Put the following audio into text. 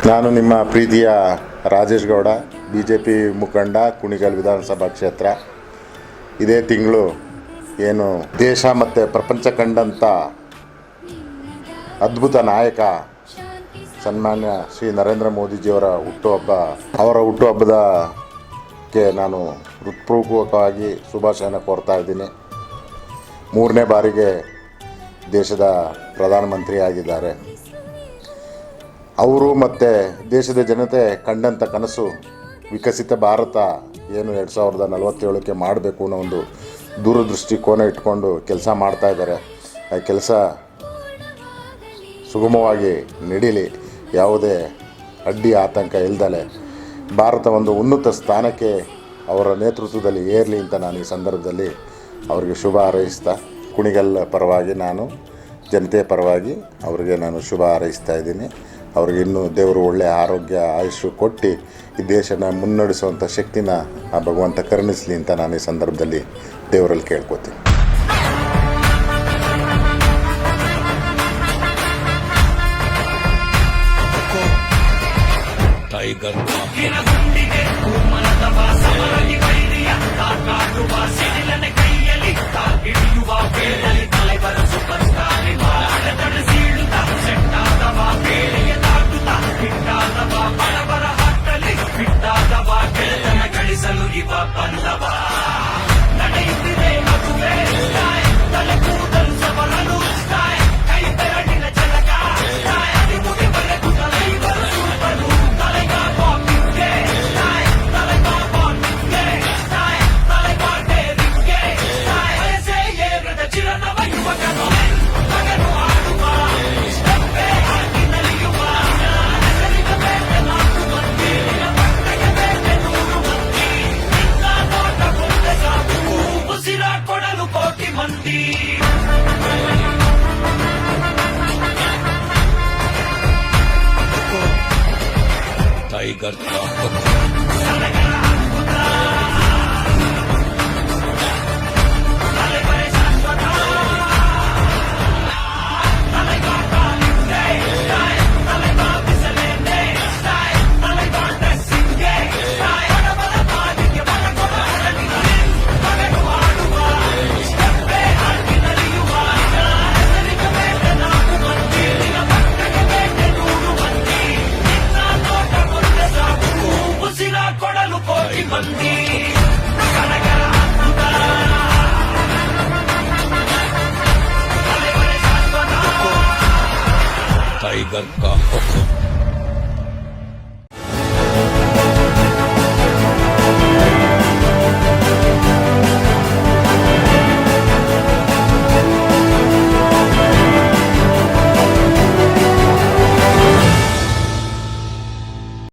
ನಾನು ನಿಮ್ಮ ಪ್ರೀತಿಯ ರಾಜೇಶ್ ಗೌಡ, BJP ಮುಖಂಡ, ಕುಣಿಗಲ್ ವಿಧಾನಸಭಾ ಕ್ಷೇತ್ರ. ಇದೇ ತಿಂಗಳು ಏನು ದೇಶ ಮತ್ತು ಪ್ರಪಂಚ ಕಂಡಂಥ ಅದ್ಭುತ ನಾಯಕ ಸನ್ಮಾನ್ಯ ಶ್ರೀ ನರೇಂದ್ರ ಮೋದಿಜಿಯವರ ಹುಟ್ಟುಹಬ್ಬದಕ್ಕೆ ನಾನು ಹೃತ್ಪೂರ್ವಕವಾಗಿ ಶುಭಾಶಯನ ಕೋರ್ತಾ ಇದ್ದೀನಿ. 3ನೇ ಬಾರಿಗೆ ದೇಶದ ಪ್ರಧಾನಮಂತ್ರಿ ಆಗಿದ್ದಾರೆ. ಅವರು ಮತ್ತು ದೇಶದ ಜನತೆ ಕಂಡಂಥ ಕನಸು ವಿಕಸಿತ ಭಾರತ ಏನು 2047ಕ್ಕೆ ಮಾಡಬೇಕು ಅನ್ನೋ ಒಂದು ದೂರದೃಷ್ಟಿ ಕೋನ ಇಟ್ಕೊಂಡು ಕೆಲಸ ಮಾಡ್ತಾ ಇದ್ದಾರೆ. ಆ ಕೆಲಸ ಸುಗಮವಾಗಿ ನಡೀಲಿ, ಯಾವುದೇ ಅಡ್ಡಿ ಆತಂಕ ಇಲ್ದಲೆ ಭಾರತ ಒಂದು ಉನ್ನತ ಸ್ಥಾನಕ್ಕೆ ಅವರ ನೇತೃತ್ವದಲ್ಲಿ ಏರಲಿ ಅಂತ ನಾನು ಈ ಸಂದರ್ಭದಲ್ಲಿ ಅವರಿಗೆ ಶುಭ ಹಾರೈಸ್ತಾ, ಕುಣಿಗಲ್ ಪರವಾಗಿ ನಾನು ಜನತೆಯ ಪರವಾಗಿ ಅವರಿಗೆ ನಾನು ಶುಭ ಹಾರೈಸ್ತಾ ಇದ್ದೀನಿ. ಅವ್ರಿಗೆ ಇನ್ನೂ ದೇವರು ಒಳ್ಳೆಯ ಆರೋಗ್ಯ ಆಯುಷ್ಯ ಕೊಟ್ಟು ಈ ದೇಶನ ಮುನ್ನಡೆಸುವಂಥ ಶಕ್ತಿನ ಆ ಭಗವಂತ ಕರುಣಿಸಲಿ ಅಂತ ನಾನು ಈ ಸಂದರ್ಭದಲ್ಲಿ ದೇವರಲ್ಲಿ ಕೇಳ್ಕೊತೀನಿ. टाइगर टाइगर का हुक्म